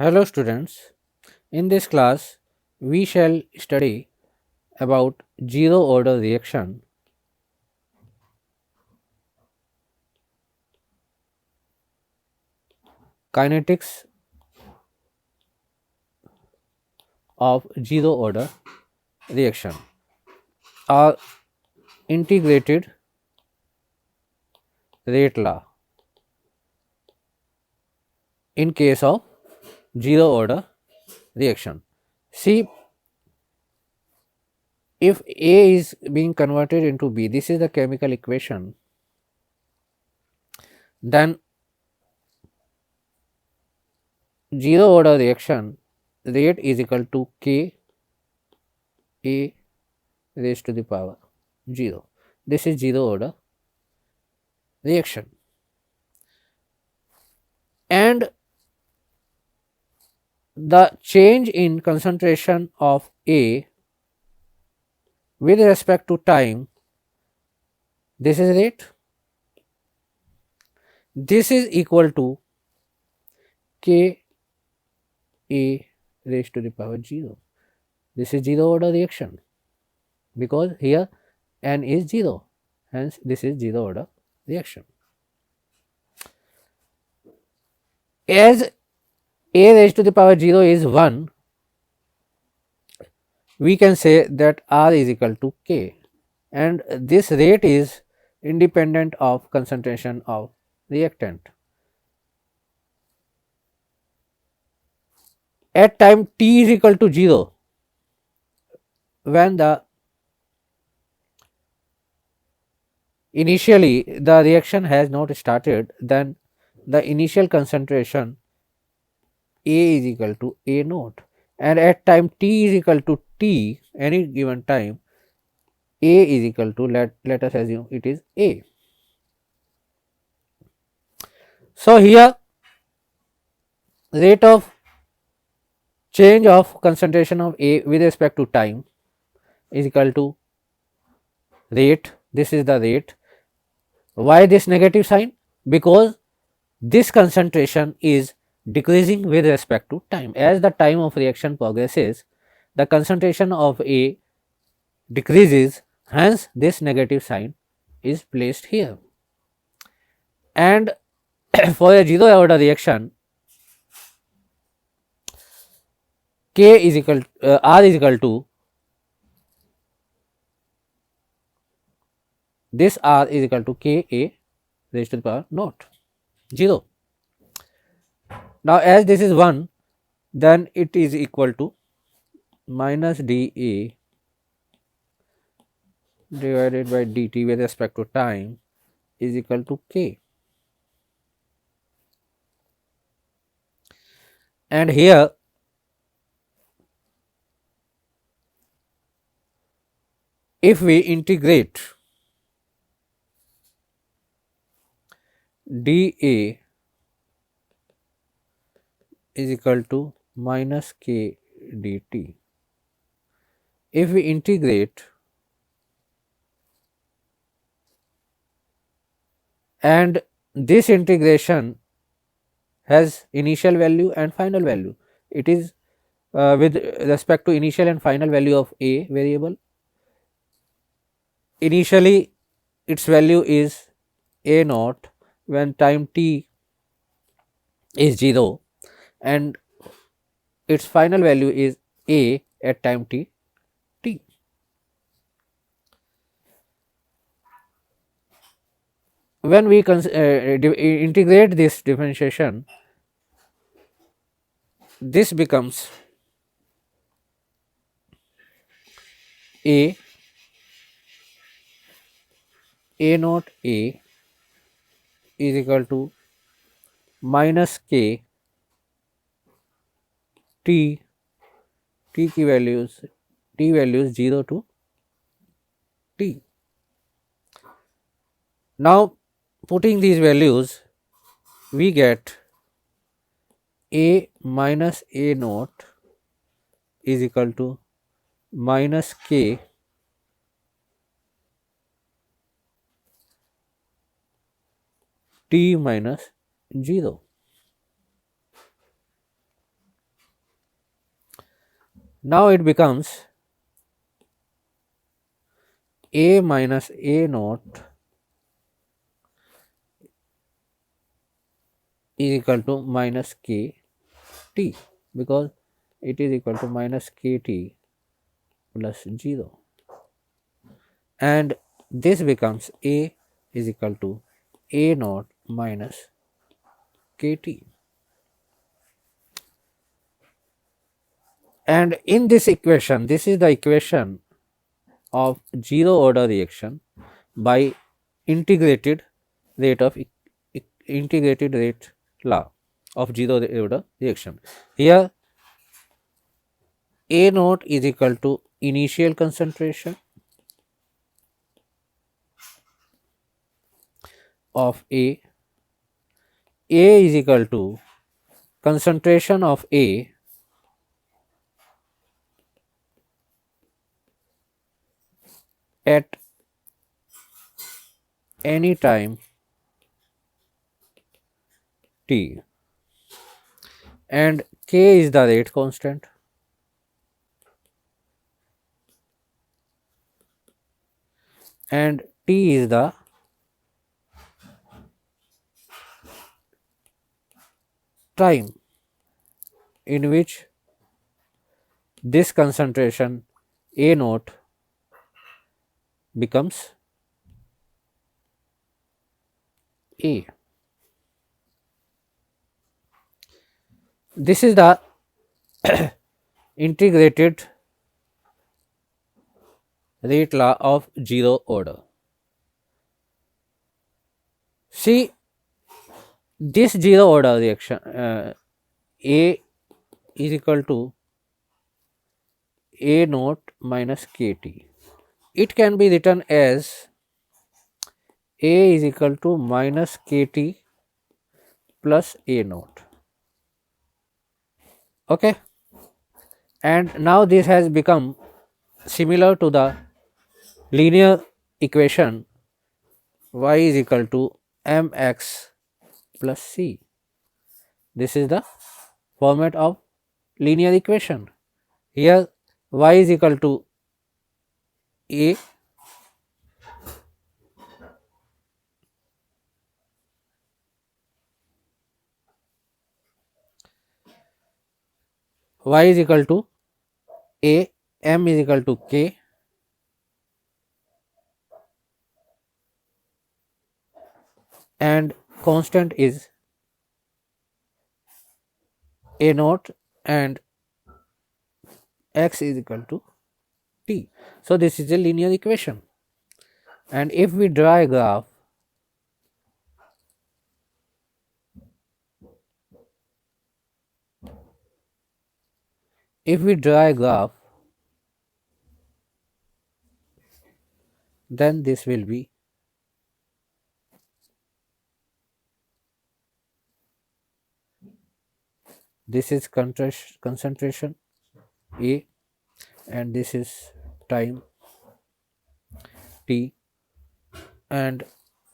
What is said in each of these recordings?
Hello students, in this class we shall study about zero order reaction, kinetics of zero order reaction or integrated rate law in case of zero order reaction. See, if A is being converted into B, this is the chemical equation, then zero order reaction rate is equal to K A raised to the power 0. This is zero order reaction, and the change in concentration of A with respect to time, this is rate, this is equal to K A raised to the power 0. This is zero order reaction because here n is 0, hence this is zero order reaction. As A raised to the power 0 is 1, we can say that R is equal to K, and this rate is independent of concentration of reactant. At time t is equal to 0, when the initially the reaction has not started, then the initial concentration A is equal to A naught, and at time t is equal to t, any given time, A is equal to, let us assume it is A. So, here rate of change of concentration of A with respect to time is equal to rate, this is the rate. Why this negative sign? Because this concentration is decreasing with respect to time. As the time of reaction progresses, the concentration of A decreases, hence this negative sign is placed here. And for a zero order reaction, K is equal R is equal to, this R is equal to K A raised to the power naught 0. Now, as this is 1, then it is equal to minus dA divided by dt with respect to time is equal to K. And here if we integrate dA is equal to minus K dt, if we integrate and this integration has initial value and final value, it is with respect to initial and final value of A variable. Initially its value is A naught when time t is 0, and its final value is A at time t. When we integrate this differentiation, this becomes A naught A is equal to minus K t, t values 0 to t. Now, putting these values, we get A minus A naught is equal to minus K t minus 0. Now it becomes a minus a naught is equal to minus k t, because it is equal to minus k t plus 0, and this becomes a is equal to a naught minus k t. And in this equation, this is the equation of zero order reaction by integrated rate of integrated rate law of zero order reaction. Here a naught is equal to initial concentration of A is equal to concentration of A at any time t, and K is the rate constant, and T is the time in which this concentration A naught becomes A. This is the integrated rate law of zero order. See, this zero order reaction A is equal to A naught minus KT. It can be written as A is equal to minus KT plus A naught. Okay, and now this has become similar to the linear equation y is equal to mx plus c. This is the format of linear equation. Here y is equal to a, y is equal to a, m is equal to k, and constant is a naught, and x is equal to t. So, this is a linear equation, and if we draw a graph, then this will be this is concentration A, and this is time t, and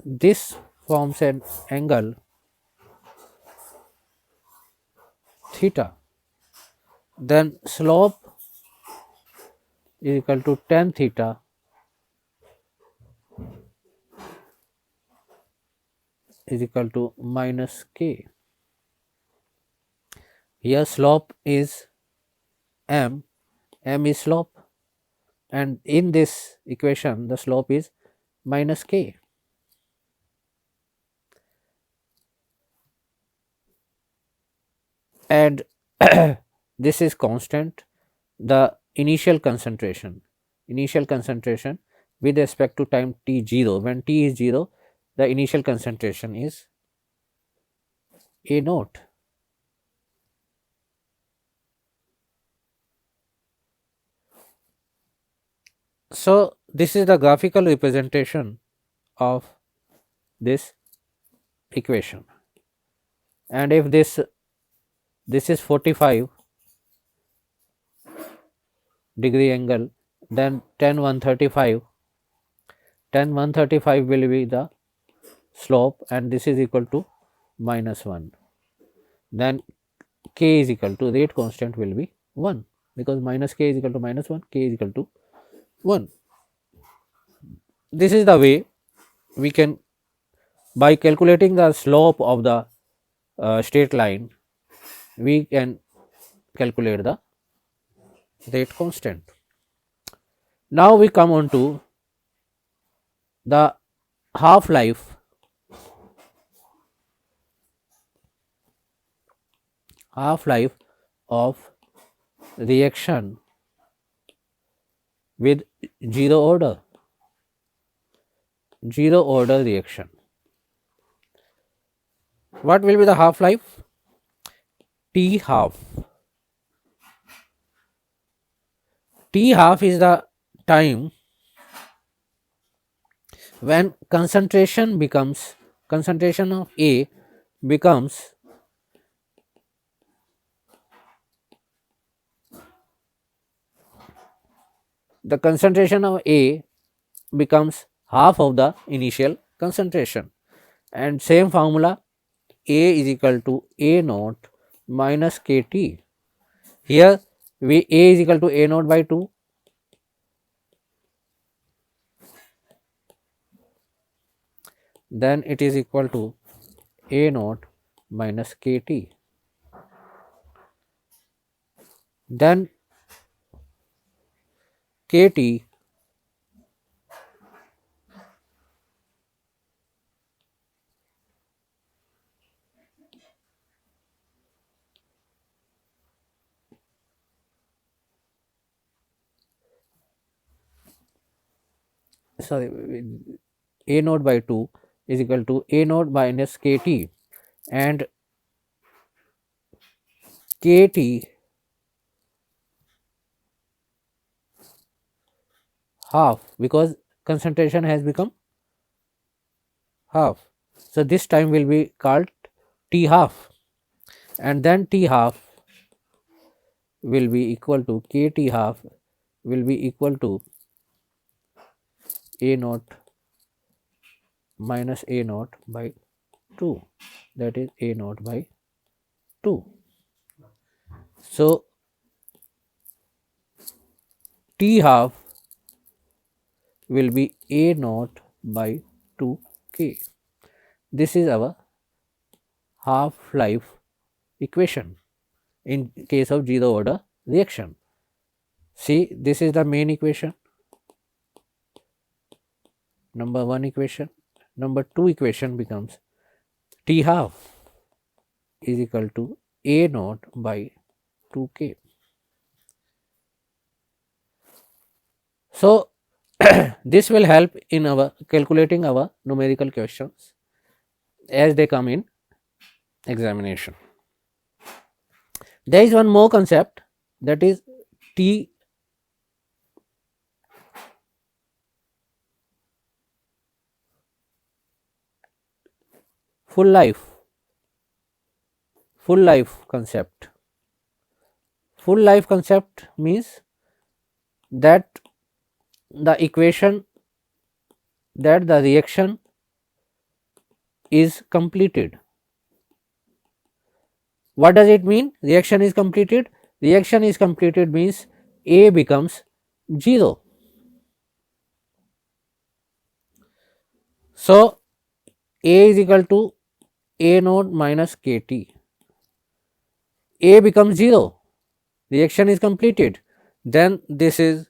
this forms an angle theta. Then slope is equal to tan theta is equal to minus k. Here slope is m is slope, and in this equation the slope is minus k. And this is constant, the initial concentration with respect to time t0. When t is 0, the initial concentration is A naught. So, this is the graphical representation of this equation, and if this is 45 degree angle, then tan 135 will be the slope, and this is equal to minus 1. Then k is equal to rate constant will be 1. because minus k is equal to minus 1, k is equal to 1. This is the way we can, by calculating the slope of the straight line, we can calculate the rate constant. Now we come on to the half life of reaction with zero order reaction. What will be the half life? T half. T half is the time when concentration of A becomes the concentration of A becomes half of the initial concentration, and same formula, A is equal to A naught minus KT. Here A is equal to A naught by 2, then it is equal to A naught minus KT. Then KT A naught by 2 is equal to A naught minus KT, and KT half, because concentration has become half. So, this time will be called T half, and then T half will be equal to KT half will be equal to A naught minus A naught by 2, that is A naught by 2. So, T half will be A naught by 2k. This is our half life equation in case of zero order reaction. See, this is the main equation, number 1 equation. Number 2 equation becomes T half is equal to A naught by 2k. So, this will help in our calculating our numerical questions as they come in examination. There is one more concept, that is T full life concept. Full life concept means that the equation, that the reaction is completed. What does it mean? Reaction is completed. Reaction is completed means A becomes 0. So, A is equal to A naught minus KT. A becomes 0. Reaction is completed. Then this is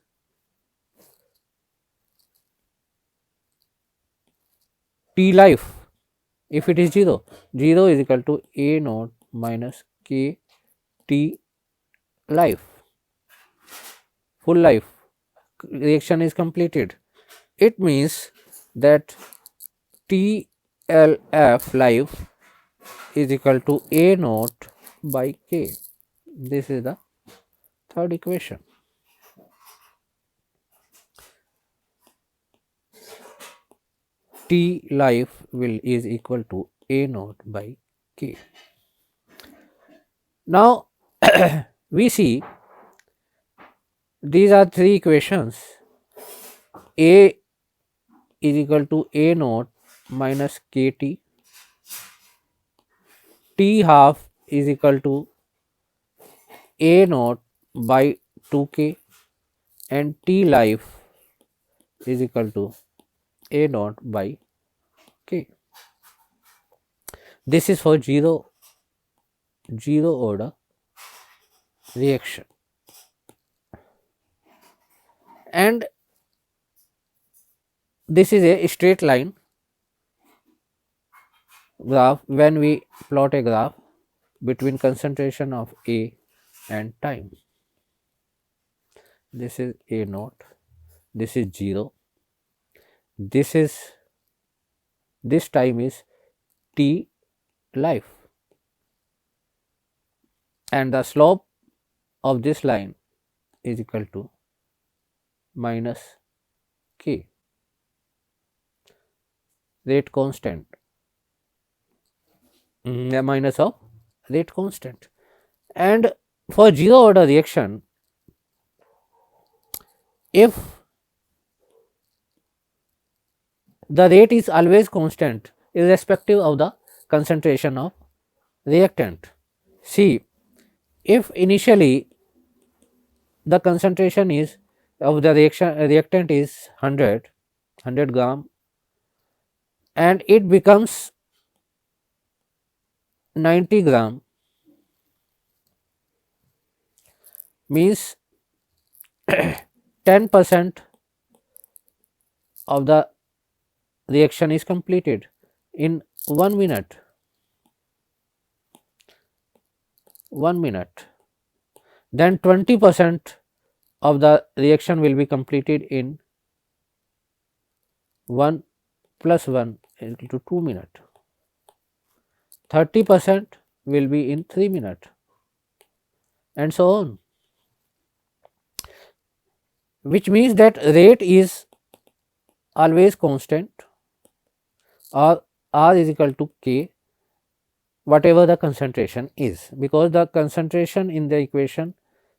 T life. If it is 0, 0 is equal to A naught minus K T life. Full life reaction is completed. It means that TLF life is equal to A naught by K. This is the third equation. T life is equal to A naught by K. Now, we see these are three equations. A is equal to A naught minus KT. T half is equal to A naught by 2k and T life is equal to A naught by k. This is for zero order reaction. And this is a straight line graph when we plot a graph between concentration of A and time. This is A naught, this is 0, this time is T life, and the slope of this line is equal to minus k, rate constant, minus of rate constant. And for zero order reaction, if the rate is always constant irrespective of the concentration of reactant. See, if initially the concentration is of the reactant is 100 gram, and it becomes 90 gram, means 10% of the reaction is completed in 1 minute. 1 minute. Then 20% of the reaction will be completed in 1 plus 1 is equal to 2 minutes. 30% will be in 3 minutes, and so on, which means that rate is always constant, or R is equal to K, whatever the concentration is, because the concentration in the equation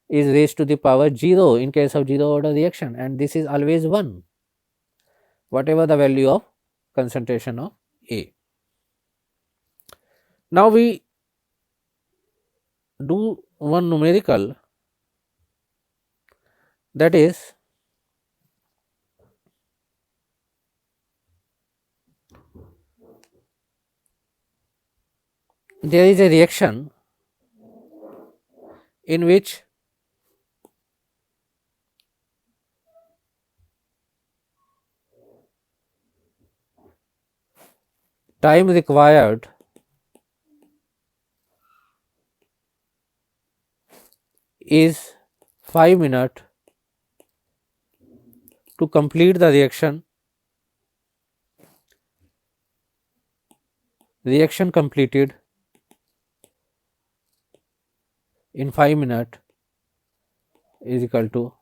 is raised to the power 0 in case of zero order reaction, and this is always 1, whatever the value of concentration of A. Now, we do one numerical, that is, there is a reaction in which time required is 5 minutes to complete the reaction. Reaction completed in 5 minutes is equal to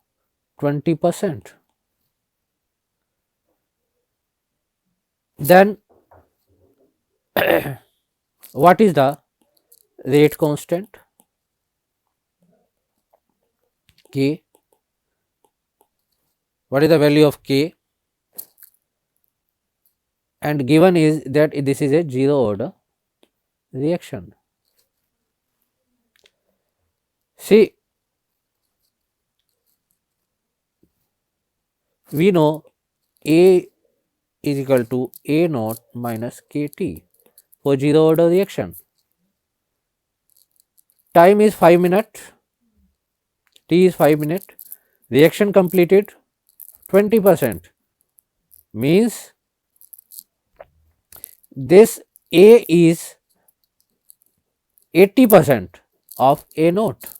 20%. Then what is the rate constant? K. What is the value of K? And given is that this is a zero order reaction. See, we know A is equal to A naught minus KT for zero order reaction. Time is 5 minutes, T is 5 minutes, reaction completed 20%, means this A is 80% of A naught.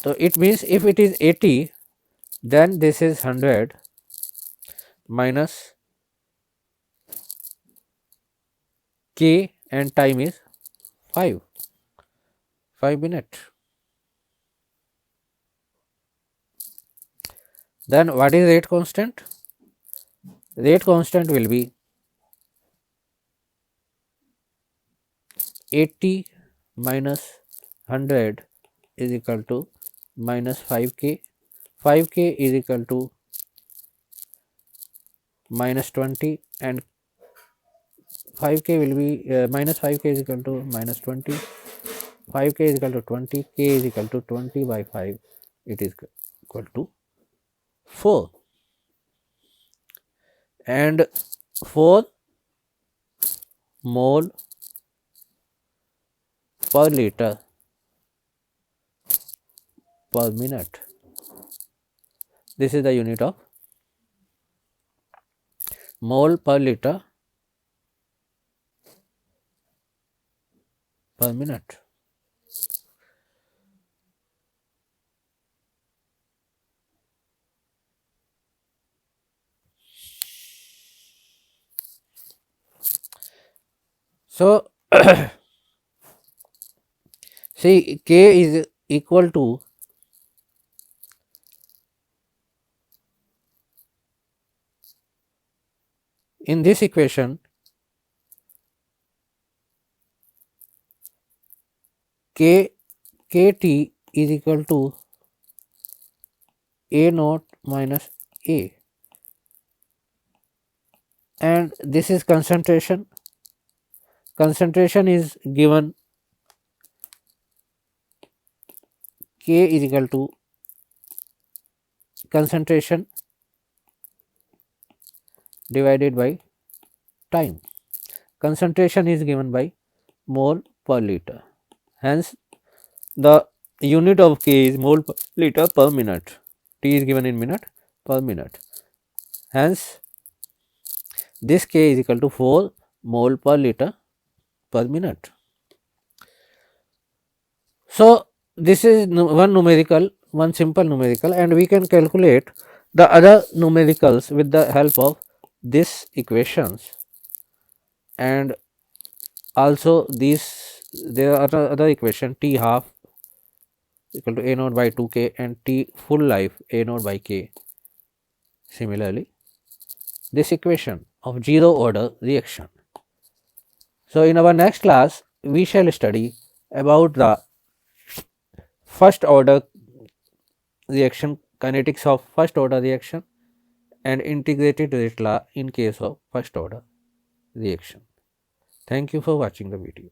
So, it means if it is 80, then this is 100 minus K, and time is 5 minutes. Then what is rate constant? Rate constant will be 80 minus 100 is equal to minus 5k, 5k is equal to minus 20, and 5k will be minus 5k is equal to minus 20, 5k is equal to 20, k is equal to 20 by 5, it is equal to 4, and 4 mole per liter per minute. This is the unit of mole per liter per minute. So, see, k is equal to in this equation kt is equal to a naught minus a, and this is concentration. Concentration is given k is equal to concentration divided by time. Concentration is given by mole per liter. Hence, the unit of k is mole per liter per minute. T is given in minute per minute. Hence, this k is equal to 4 mole per liter per minute. So, this is one numerical, one simple numerical, and we can calculate the other numericals with the help of this equations, and also these there are other equation T half equal to a naught by 2k and T full life a naught by k. Similarly, this equation of zero order reaction. So, in our next class we shall study about the first order reaction, kinetics of first order reaction, and integrated rate law in case of first order reaction. Thank you for watching the video.